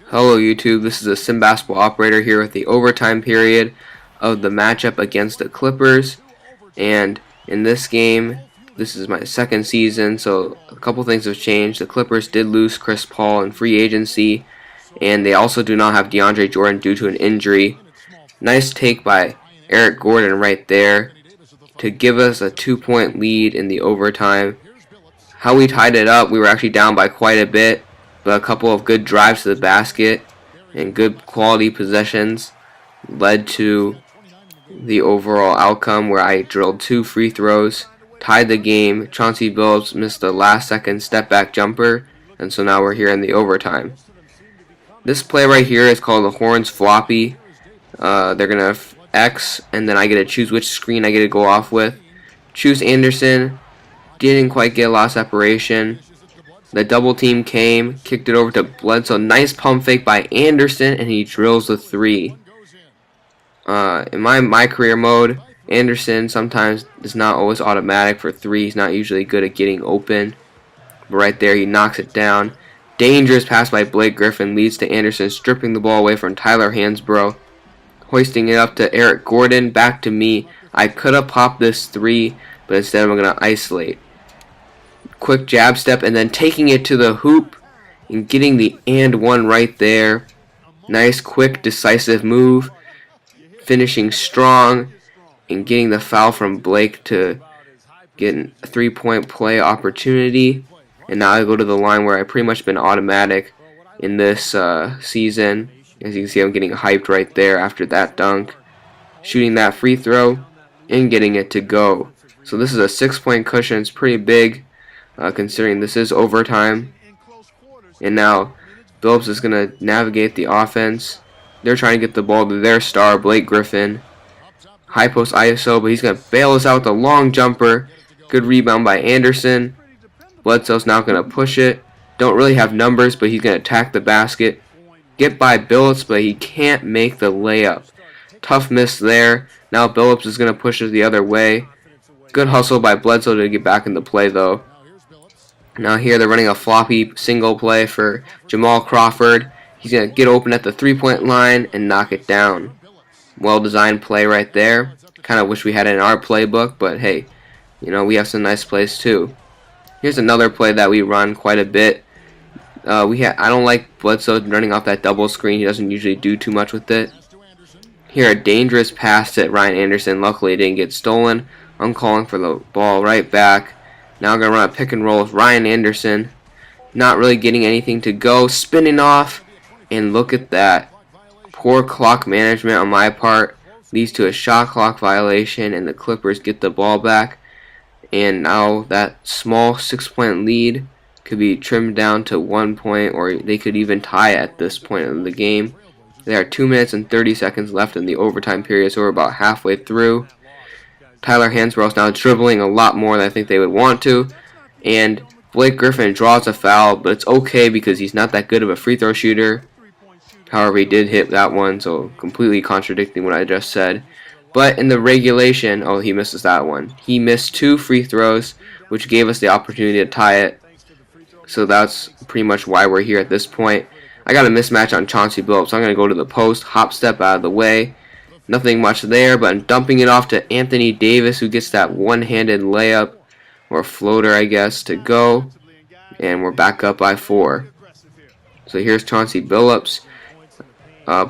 Hello YouTube, this is a Sim Basketball Operator here with the overtime period of the matchup against the Clippers. And in this game, this is my second season, so a couple things have changed. The Clippers did lose Chris Paul in free agency, and they also do not have DeAndre Jordan due to an injury. Nice take by Eric Gordon right there to give us a 2-point lead in the overtime. How we tied it up, we were actually down by quite a bit, but a couple of good drives to the basket and good quality possessions led to the overall outcome where I drilled 2 free throws, tied the game. Chauncey Billups missed the last second step back jumper, and so now we're here in the overtime. This play right here is called the Horns Floppy. They're going to X, and then I get to choose which screen I get to go off with. Choose Anderson. Didn't quite get a lot of separation. The double team came, kicked it over to Bledsoe. Nice pump fake by Anderson, and he drills the 3. In my career mode, Anderson sometimes is not always automatic for 3. He's not usually good at getting open. But right there, he knocks it down. Dangerous pass by Blake Griffin leads to Anderson stripping the ball away from Tyler Hansbrough. Hoisting it up to Eric Gordon, back to me. I could have popped this 3, but instead I'm going to isolate. Quick jab step and then taking it to the hoop and getting the and one right there. Nice, quick, decisive move. Finishing strong and getting the foul from Blake to get a 3-point play opportunity. And now I go to the line where I've pretty much been automatic in this season. As you can see, I'm getting hyped right there after that dunk. Shooting that free throw and getting it to go. So this is a 6-point cushion. It's pretty big. Considering this is overtime. And now Billups is going to navigate the offense. They're trying to get the ball to their star, Blake Griffin. High post ISO, but he's going to bail us out with a long jumper. Good rebound by Anderson. Bledsoe's now going to push it. Don't really have numbers, but he's going to attack the basket. Get by Billups, but he can't make the layup. Tough miss there. Now Billups is going to push it the other way. Good hustle by Bledsoe to get back into play, though. Now here they're running a floppy single play for Jamal Crawford. He's going to get open at the 3-point line and knock it down. Well-designed play right there. Kind of wish we had it in our playbook, but hey, you know, we have some nice plays too. Here's another play that we run quite a bit. I don't like Bledsoe running off that double screen. He doesn't usually do too much with it. Here, a dangerous pass to Ryan Anderson. Luckily, it didn't get stolen. I'm calling for the ball right back. Now I'm going to run a pick and roll with Ryan Anderson. Not really getting anything to go. Spinning off. And look at that. Poor clock management on my part leads to a shot clock violation, and the Clippers get the ball back. And now that small 6-point lead could be trimmed down to 1 point, or they could even tie at this point in the game. There are 2 minutes and 30 seconds left in the overtime period, so we're about halfway through. Tyler Hansbrough is now dribbling a lot more than I think they would want to. And Blake Griffin draws a foul, but it's okay because he's not that good of a free throw shooter. However, he did hit that one, so completely contradicting what I just said. But in the regulation, oh, he misses that one. He missed 2 free throws, which gave us the opportunity to tie it. So that's pretty much why we're here at this point. I got a mismatch on Chauncey Billups, so I'm going to go to the post, hop step out of the way. Nothing much there, but I'm dumping it off to Anthony Davis, who gets that one-handed layup, or floater, I guess, to go. And we're back up by 4. So here's Chauncey Billups.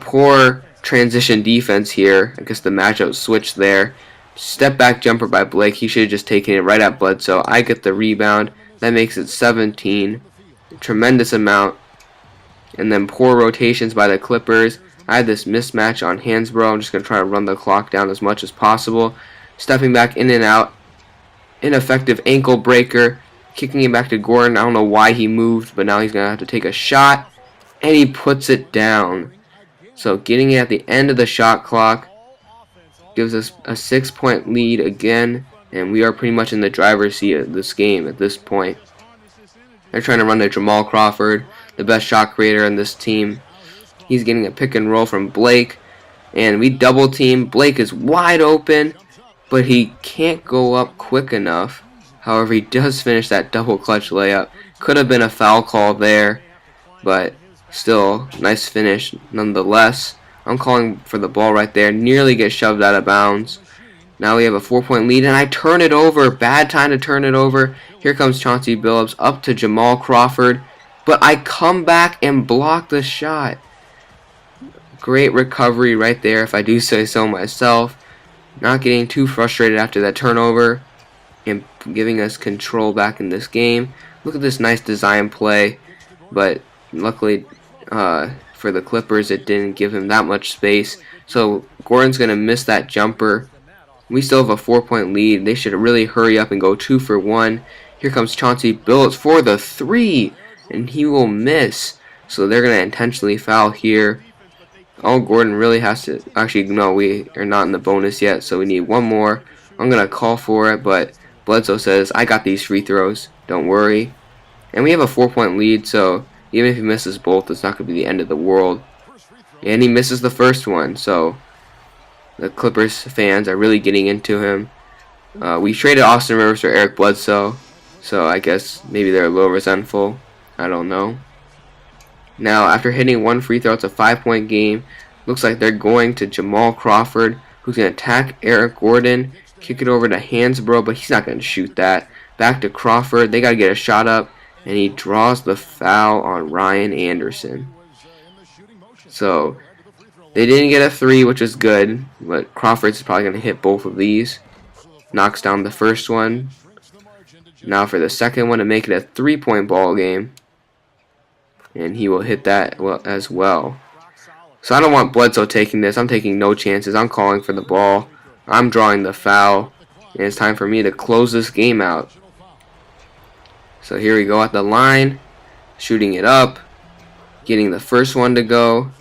Poor transition defense here. I guess the matchup switched there. Step back jumper by Blake. He should have just taken it right at Bledsoe. I get the rebound. That makes it 17. Tremendous amount. And then poor rotations by the Clippers. I had this mismatch on Hansbrough. I'm just going to try to run the clock down as much as possible. Stepping back in and out. Ineffective ankle breaker. Kicking it back to Gordon. I don't know why he moved, but now he's going to have to take a shot. And he puts it down. So getting it at the end of the shot clock gives us a 6-point lead again. And we are pretty much in the driver's seat of this game at this point. They're trying to run to Jamal Crawford, the best shot creator in this team. He's getting a pick and roll from Blake. And we double team. Blake is wide open, but he can't go up quick enough. However, he does finish that double clutch layup. Could have been a foul call there, but still, nice finish nonetheless. I'm calling for the ball right there. Nearly get shoved out of bounds. Now we have a 4-point lead, and I turn it over. Bad time to turn it over. Here comes Chauncey Billups up to Jamal Crawford, but I come back and block the shot. Great recovery right there, if I do say so myself. Not getting too frustrated after that turnover and giving us control back in this game. Look at this nice design play, but luckily for the Clippers, it didn't give him that much space. So Gordon's going to miss that jumper. We still have a 4-point lead. They should really hurry up and go 2 for 1. Here comes Chauncey Billups for the 3, and he will miss. So they're going to intentionally foul here. All Gordon really has to... Actually, no, we are not in the bonus yet, so we need one more. I'm going to call for it, but Bledsoe says, I got these free throws. Don't worry. And we have a 4-point lead, so even if he misses both, it's not going to be the end of the world. And he misses the first one, so the Clippers fans are really getting into him. We traded Austin Rivers for Eric Bledsoe, so I guess maybe they're a little resentful. I don't know. Now, after hitting one free throw, it's a 5-point game. Looks like they're going to Jamal Crawford, who's going to attack Eric Gordon, kick it over to Hansbrough, but he's not going to shoot that. Back to Crawford. They got to get a shot up, and he draws the foul on Ryan Anderson. So they didn't get a 3, which is good, but Crawford's probably going to hit both of these. Knocks down the first one. Now for the second one to make it a 3-point ball game. And he will hit that as well. So I don't want Bledsoe taking this. I'm taking no chances. I'm calling for the ball. I'm drawing the foul. And it's time for me to close this game out. So here we go at the line. Shooting it up. Getting the first one to go.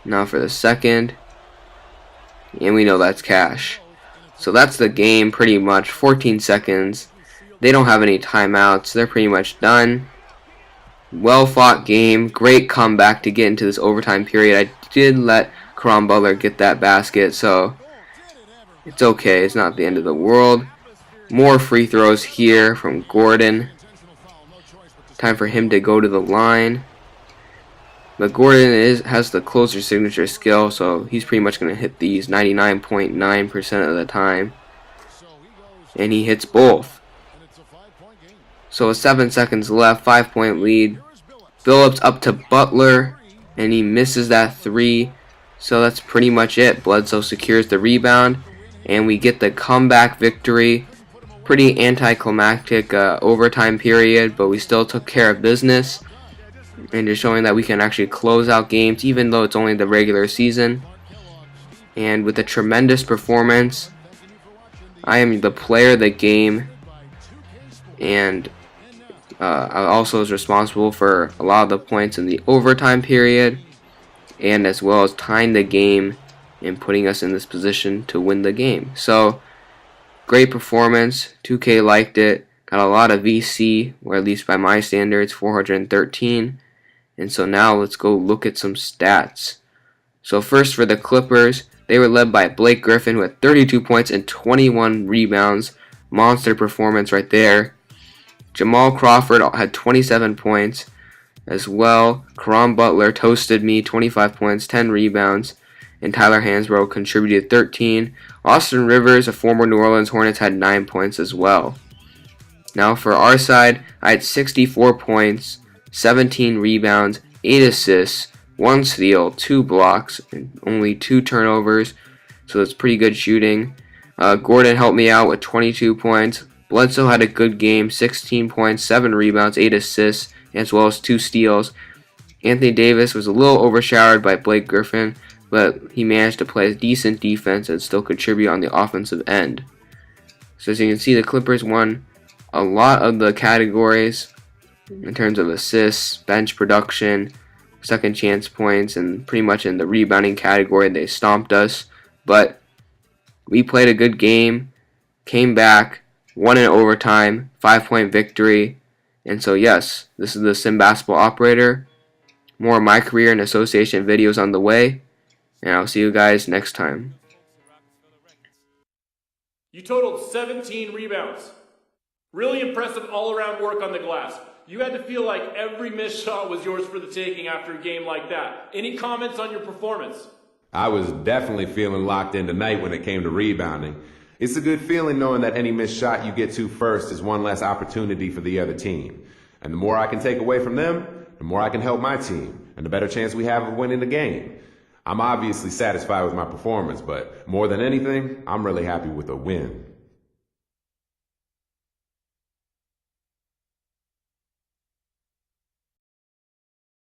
Now for the second. And we know that's cash. So that's the game pretty much. 14 seconds. They don't have any timeouts. They're pretty much done. Well fought game. Great comeback to get into this overtime period. I did let Caron Butler get that basket, so it's okay. It's not the end of the world. More free throws here from Gordon. Time for him to go to the line. But Gordon has the closer signature skill, so he's pretty much going to hit these 99.9% of the time. And he hits both. So 7 seconds left, 5-point lead. Billups up to Butler, and he misses that 3. So that's pretty much it. Bledsoe secures the rebound, and we get the comeback victory. Pretty anticlimactic overtime period, but we still took care of business. And just showing that we can actually close out games, even though it's only the regular season. And with a tremendous performance, I am the player of the game. And I also was responsible for a lot of the points in the overtime period, and as well as tying the game and putting us in this position to win the game. So great performance. 2K liked it. Got a lot of VC, or at least by my standards, 413. And so now let's go look at some stats. So first for the Clippers, they were led by Blake Griffin with 32 points and 21 rebounds. Monster performance right there. Jamal Crawford had 27 points as well. Caron Butler toasted me, 25 points, 10 rebounds. And Tyler Hansbrough contributed 13. Austin Rivers, a former New Orleans Hornets, had 9 points as well. Now for our side, I had 64 points, 17 rebounds, 8 assists, 1 steal, 2 blocks, and only 2 turnovers. So that's pretty good shooting. Gordon helped me out with 22 points. Bledsoe had a good game, 16 points, 7 rebounds, 8 assists, as well as 2 steals. Anthony Davis was a little overshadowed by Blake Griffin, but he managed to play decent defense and still contribute on the offensive end. So as you can see, the Clippers won a lot of the categories in terms of assists, bench production, second chance points, and pretty much in the rebounding category they stomped us. But we played a good game, came back, won in overtime, 5-point victory. And so yes, this is the Sim Basketball Operator. More of my career and association videos on the way, and I'll see you guys next time. You totaled 17 rebounds. Really impressive all-around work on the glass. You had to feel like every missed shot was yours for the taking after a game like that. Any comments on your performance? I was definitely feeling locked in tonight when it came to rebounding. It's a good feeling knowing that any missed shot you get to first is one less opportunity for the other team. And the more I can take away from them, the more I can help my team, and the better chance we have of winning the game. I'm obviously satisfied with my performance, but more than anything, I'm really happy with a win.